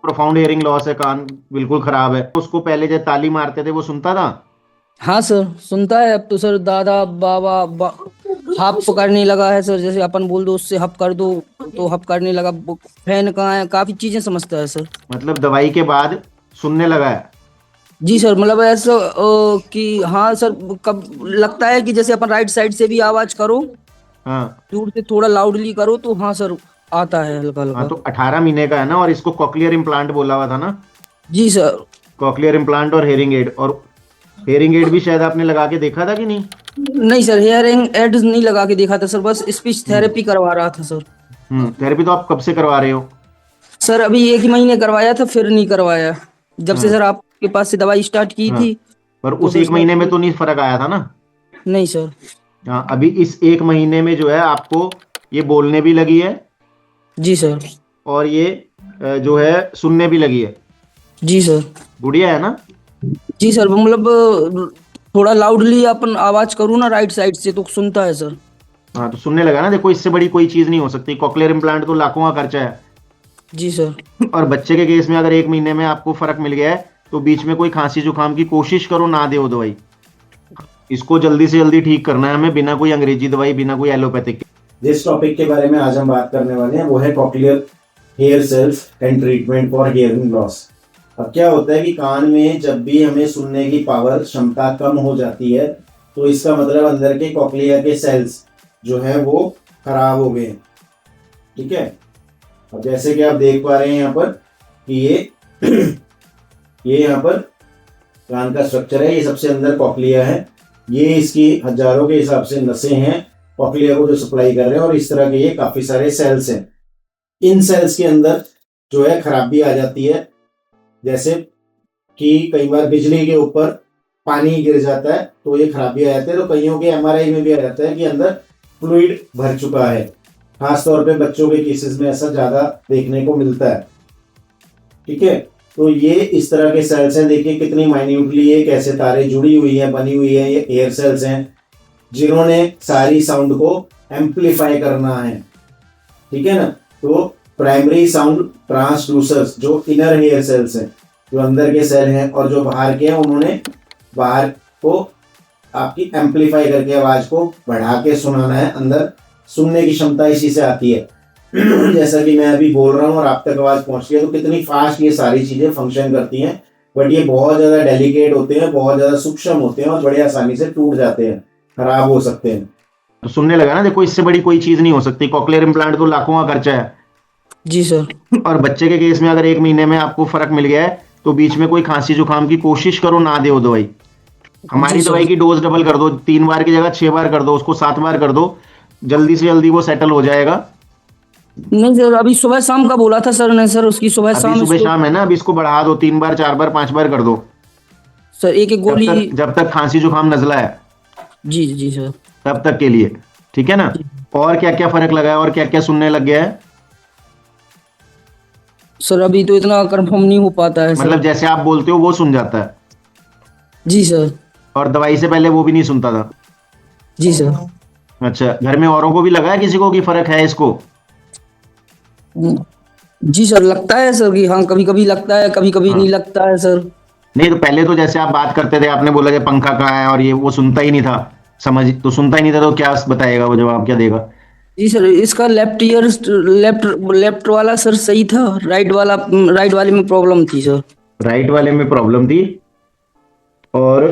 Profound hearing loss है, कान बिल्कुल खराब है, उसको पहले जब ताली मारते थे वो सुनता था? हाँ सर, सुनता है अब तो सर। दादा बाबा हप करने लगा है सर। जैसे अपन बोल दो उससे हप कर दो तो हप करने लगा। फैन कहाँ है, काफी चीजें समझता है सर। मतलब दवाई के बाद सुनने लगा है? जी सर, मतलब ऐसा कि हाँ सर, कब लगता है कि जैसे अपन राइट साइड से भी आवाज करो, हाँ। दूर से थोड़ा लाउडली करो तो हाँ सर, आता है हल्का हाँ हल्का। तो 18 महीने का है ना, और इसको कॉकलियर इम्प्लांट बोला हुआ था ना? जी सर। कॉकलियर इम्प्लांट और हेयरिंग एड, और हेयरिंग एड भी शायद आपने लगा के देखा था कि नहीं? नहीं सर, हेयरिंग एड्स नहीं लगा के देखा था सर, बस स्पीच हम्म। थेरेपी करवा रहा था सर। थेरेपी तो आप कब से करवा रहे हो? सर अभी 1 ही महीने करवाया था, फिर नहीं करवाया। जब से हाँ। सर आपके पास से दवाई स्टार्ट की हाँ, थी पर तो उस फिर एक सर। महीने में तो नहीं फर्क आया था ना? नहीं सर। हाँ, अभी इस एक महीने में जो है आपको ये बोलने भी लगी है, जी सर। और ये जो है सुनने भी लगी है। जी सर। गुड़िया है ना? जी सर, मतलब थोड़ा लाउडली अपन आवाज करूँ ना राइट साइड से तो सुनता है सर। हाँ तो सुनने लगा ना, देखो इससे बड़ी कोई चीज नहीं हो सकती, कॉकलियर इम्प्लांट तो लाखों का खर्चा है। जी सर। और बच्चे के केस में अगर एक महीने में आपको फर्क मिल गया है, तो बीच में कोई खांसी जुकाम की कोशिश करो ना दे वो दवाई। इसको जल्दी से जल्दी ठीक करना है हमें, बिना कोई अंग्रेजी दवाई, बिना कोई एलोपैथिक। जिस टॉपिक के बारे में आज हम बात करने वाले हैं वो है cochlear hair cells and treatment for hearing loss. अब क्या होता है कि कान में जब भी हमें सुनने की पावर क्षमता कम हो जाती है तो इसका मतलब अंदर के कॉकलिया के सेल्स जो है वो खराब हो गए। ठीक है, अब जैसे कि आप देख पा रहे हैं यहाँ पर कि ये यहाँ पर कान का स्ट्रक्चर है, ये सबसे अंदर कॉकलिया है, ये इसकी हजारों के हिसाब से नसें हैं कॉकलिया को जो सप्लाई कर रहे हैं, और इस तरह के ये काफी सारे सेल्स हैं। इन सेल्स के अंदर जो है खराबी आ जाती है, जैसे कि कई बार बिजली के ऊपर पानी गिर जाता है तो ये खराबी आ जाती है। तो कईयों के एमआरआई में भी आ जाता है कि अंदर फ्लूइड भर चुका है, खासतौर पे बच्चों के केसेस में ऐसा ज्यादा देखने को मिलता है। ठीक है, तो ये इस तरह के सेल्स हैं, देखिए कितनी माइन्यूटली ये कैसे तारे जुड़ी हुई है, बनी हुई है। ये एयर सेल्स हैं जिन्होंने सारी साउंड को एम्पलीफाई करना है। ठीक है ना, तो प्राइमरी साउंड ट्रांसड्यूसर्स जो इनर हेयर सेल्स हैं, जो अंदर के सेल हैं, और जो बाहर के हैं, उन्होंने बाहर को आपकी एम्पलीफाई करके आवाज को बढ़ा के सुनाना है। अंदर सुनने की क्षमता इसी से आती है। जैसा कि मैं अभी बोल रहा हूँ और आप तक आवाज पहुंच रही है, तो कितनी फास्ट ये सारी चीजें फंक्शन करती हैं। बट ये बहुत ज्यादा डेलिकेट होते हैं, बहुत ज्यादा सूक्ष्म होते हैं, और बड़े आसानी से टूट जाते हैं, खराब हो सकते हैं। तो सुनने लगा ना, देखो इससे बड़ी कोई चीज नहीं हो सकती, कॉकलियर इम्प्लांट तो लाखों का खर्चा है। जी सर। और बच्चे के केस में अगर एक महीने में आपको फर्क मिल गया है, तो बीच में कोई खांसी जुकाम की कोशिश करो ना दे वो दवाई। हमारी जी सर। दवाई की डोज डबल कर दो, 3 बार की जगह 6 बार कर दो, उसको 7 बार कर दो, जल्दी से जल्दी वो सेटल हो जाएगा। नहीं सर, अभी सुबह शाम का बोला था सर ने सर, उसकी सुबह अभी शाम सुबह इसको। शाम है ना, अभी इसको बढ़ा दो, 3 बार 4 बार 5 बार कर दो, सर एक एक गोली। जब तक खांसी जुकाम नजला है, जी जी सर। तब तक के लिए। ठीक है ना? और क्या क्या फर्क लगा है, और क्या क्या सुनने लग गया है? सर अभी तो इतना कंफर्म नहीं हो पाता है सर। मतलब जैसे आप बोलते हो वो सुन जाता है, जी सर। और दवाई से पहले वो भी नहीं सुनता था? जी सर। अच्छा, घर में औरों को भी लगा है किसी को कि फर्क है इसको? जी सर, लगता है सर कि हाँ, कभी कभी लगता है, कभी कभी नहीं हाँ। लगता है सर। नहीं तो पहले तो जैसे आप बात करते थे, आपने बोला कि पंखा कहाँ है, और ये वो सुनता ही नहीं था, समझ तो सुनता ही नहीं था, तो क्या बताएगा वो, जवाब क्या देगा? जी सर, इसका लेफ्ट ईयर, लेफ्ट लेफ्ट वाला सर सही था, राइट वाला, राइट वाले में प्रॉब्लम थी सर। राइट वाले में प्रॉब्लम थी, और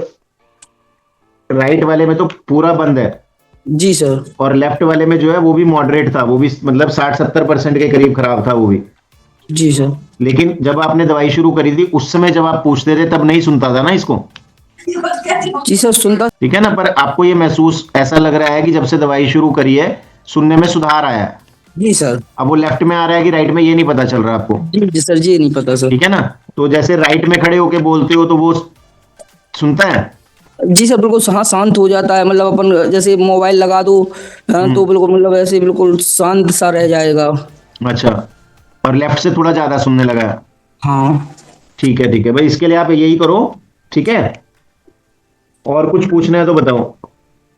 राइट वाले में तो पूरा बंद है, जी सर। और लेफ्ट वाले में जो है वो भी मॉडरेट था, वो भी मतलब 60-70% के करीब खराब था वो भी। जी सर। लेकिन जब आपने दवाई शुरू करी थी उस समय जब आप पूछते थे तब नहीं सुनता था ना इसको। जी सर, सुनता। ठीक है ना? पर आपको ये महसूस ऐसा लग रहा है कि जब से दवाई शुरू करी है सुनने में सुधार आया है। जी सर। अब वो लेफ्ट में आ रहा है कि राइट में, ये नहीं पता चल रहा आपको। जी सर, जी नहीं पता सर। ठीक है ना? तो जैसे राइट में खड़े होके बोलते हो तो वो सुनता है? जी सर, बिल्कुल हाँ, शांत हो जाता है। मतलब अपन जैसे मोबाइल लगा दो तो बिल्कुल, मतलब ऐसे बिल्कुल शांत सा रह जाएगा। अच्छा, और लेफ्ट से थोड़ा ज्यादा सुनने लगा है? हाँ ठीक है, ठीक है भाई, इसके लिए आप यही करो। ठीक है, और कुछ पूछना है तो बताओ।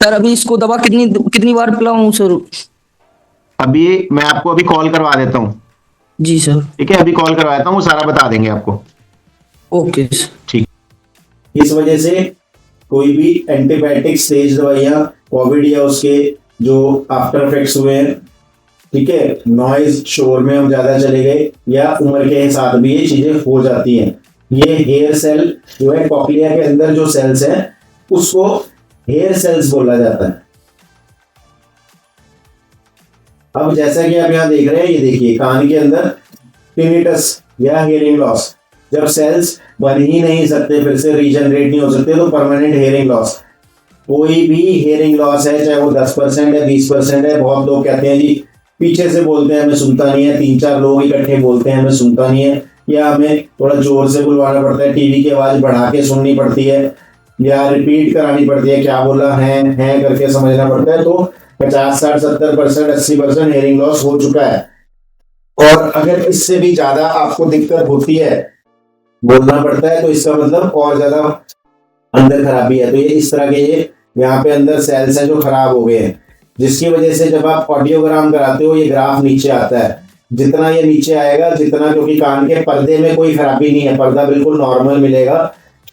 सर, अभी इसको दवा कितनी कितनी बार पिलाऊं सर? अभी मैं आपको अभी कॉल करवा देता हूँ। जी सर। ठीक है, अभी कॉल करवाता हूँ, वो सारा बता देंगे आपको। Okay sir. ठीक। इस वजह से कोई भी एंटीबायोटिक तेज दवाइयाँ, कोविड या उसके जो आफ्टर इफेक्ट्स हुए हैं, ठीक है, नॉइज शोर में हम ज्यादा चले गए, या उम्र के साथ भी ये चीजें हो जाती हैं। ये हेयर सेल जो है कॉक्लिया के अंदर जो सेल्स हैं उसको हेयर सेल्स बोला जाता है। अब जैसा कि आप यहाँ देख रहे हैं, ये देखिए कान के अंदर टिनिटस या हियरिंग लॉस, जब सेल्स बन ही नहीं सकते, फिर से रीजनरेट नहीं हो सकते, तो परमानेंट हियरिंग लॉस। कोई भी हियरिंग लॉस है, चाहे वो 10% है, 20% है, बहुत लोग कहते हैं जी पीछे से बोलते हैं हमें सुनता नहीं है, 3-4 लोग इकट्ठे बोलते हैं हमें सुनता नहीं है, या हमें थोड़ा जोर से बुलवाना पड़ता है, टीवी की आवाज बढ़ा के सुननी पड़ती है, या रिपीट करानी पड़ती है, क्या बोला है करके समझना पड़ता है। तो 50, 60, 70%, 80% हियरिंग लॉस हो चुका है। और अगर इससे भी ज्यादा आपको दिक्कत होती है, बोलना पड़ता है, तो इसका मतलब और ज्यादा अंदर खराबी है। तो ये इस तरह के ये यहाँ पे अंदर सेल्स हैं जो खराब हो गए हैं, जिसकी वजह से जब आप ऑडियोग्राम कराते हो ये ग्राफ नीचे आता है। जितना ये नीचे आएगा, जितना, क्योंकि कान के पर्दे में कोई खराबी नहीं है, पर्दा बिल्कुल नॉर्मल मिलेगा,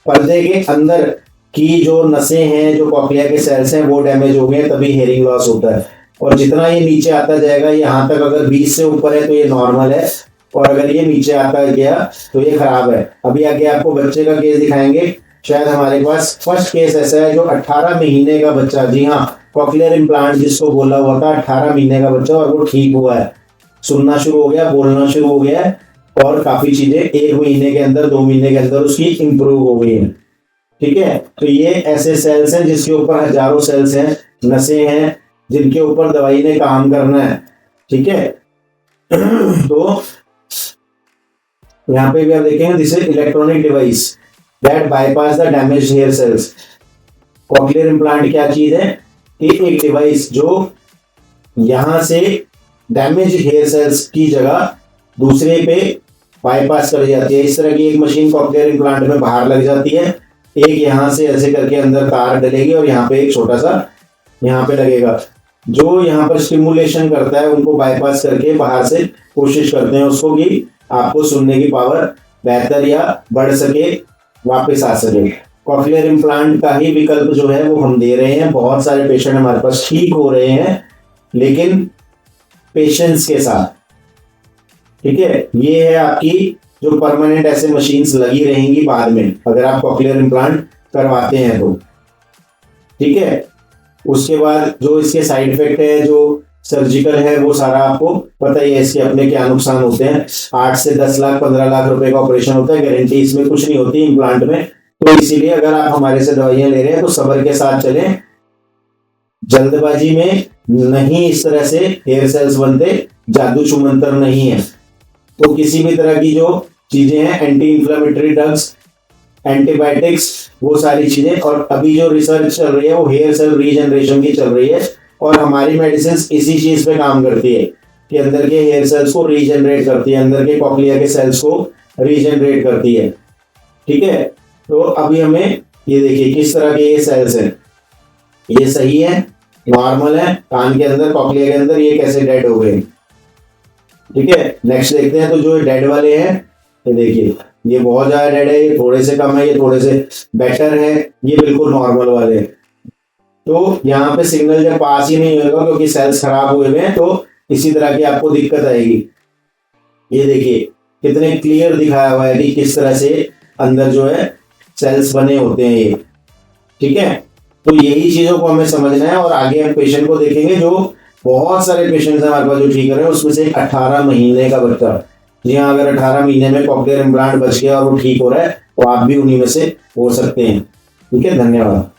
पर्दे के अंदर की जो नसें हैं, जो कॉक्लिया के सेल्स हैं, वो डैमेज हो गए, तभी हियरिंग लॉस होता है। और जितना ये नीचे आता जाएगा, यहाँ तक अगर 20 से ऊपर है तो ये नॉर्मल है, और अगर ये नीचे आता गया तो ये खराब है। अभी आगे आपको बच्चे का केस दिखाएंगे। शायद हमारे पास फर्स्ट केस ऐसा है जो 18 महीने का बच्चा, जी हाँ, कॉक्लियर इम्प्लांट जिसको बोला हुआ था, 18 महीने का बच्चा, और वो ठीक हुआ है, सुनना शुरू हो गया, बोलना शुरू हो गया है, और काफी चीजें 1 महीने के अंदर, 2 महीने के अंदर उसकी इंप्रूव हो गई है। ठीक है, तो ये ऐसे सेल्स हैं जिसके ऊपर हजारों सेल्स हैं, नसें हैं, जिनके ऊपर दवाई ने काम करना है। ठीक है, तो यहाँ पे भी आप देखेंगे, this is electronic device that bypass the damage hair cells. Cochlear implant क्या चीज है कि एक डिवाइस जो यहां से डैमेज हेयर सेल्स की जगह दूसरे पे बाईपास कर जाती है। इस तरह की एक मशीन कॉक्लियर इम्प्लांट में बाहर लग जाती है, एक यहां से ऐसे करके अंदर तार डलेगी, और यहाँ पे एक छोटा सा यहाँ पे लगेगा, जो यहाँ पर स्टिमुलेशन करता है, उनको बाईपास करके बाहर से कोशिश करते हैं उसको कि आपको सुनने की पावर बेहतर या बढ़ सके, वापस आ सके। कॉक्लियर इम्प्लांट का ही विकल्प जो है वो हम दे रहे हैं। बहुत सारे पेशेंट हमारे पास ठीक हो रहे हैं, लेकिन पेशेंस के साथ। ठीक है, ये है आपकी जो परमानेंट ऐसे मशीन्स लगी रहेंगी बाद में, अगर आप कॉक्लियर इम्प्लांट करवाते हैं तो। ठीक है, उसके बाद जो इसके साइड इफेक्ट है, जो सर्जिकल है, वो सारा आपको पता ही है, इसके अपने क्या नुकसान होते हैं। 8 से 10 लाख 15 लाख रुपए का ऑपरेशन होता है, गारंटी इसमें कुछ नहीं होती इम्प्लांट में। तो इसीलिए अगर आप हमारे से दवाइयां ले रहे हैं तो सब्र के साथ चलें, जल्दबाजी में नहीं इस तरह से हेयर सेल्स बनते, जादू छुमंतर नहीं है। तो किसी भी तरह की जो चीजें हैं, एंटी इंफ्लेमेटरी ड्रग्स, एंटीबायोटिक्स, वो सारी चीजें, और अभी जो रिसर्च चल रही है वो हेयर सेल रीजनरेशन की चल रही है, और हमारी मेडिसिन इसी चीज पे काम करती है कि अंदर के हेयर सेल्स को रीजनरेट करती है, अंदर के कॉक्लिया के सेल्स को रीजनरेट करती है। ठीक है, तो अभी हमें ये देखिए किस तरह के ये सेल्स हैं, ये सही है, नॉर्मल है, कान के अंदर, कॉक्लिया के अंदर, ये कैसे डेड हो गए। ठीक है, नेक्स्ट देखते हैं। तो जो डेड वाले हैं, ये देखिए, ये बहुत ज्यादा डेड है, ये थोड़े से कम है, ये थोड़े से बेटर है, ये बिल्कुल नॉर्मल वाले। तो यहाँ पे सिग्नल जब पास ही नहीं होगा क्योंकि सेल्स खराब हुए हैं, तो इसी तरह की आपको दिक्कत आएगी। ये देखिए कितने क्लियर दिखाया हुआ है कि किस तरह से अंदर जो है सेल्स बने होते हैं ये। ठीक है, तो यही चीजों को हमें समझना है, और आगे हम पेशेंट को देखेंगे। जो बहुत सारे पेशेंट्स हैं हमारे पास जो ठीक हो रहे हैं, उसमें से 18 महीने का बच्चा, जी हाँ, अगर 18 महीने में कॉक्लियर इम्प्लांट बच गया और वो ठीक हो रहा है, तो आप भी उन्हीं में से हो सकते हैं। ठीक है, धन्यवाद।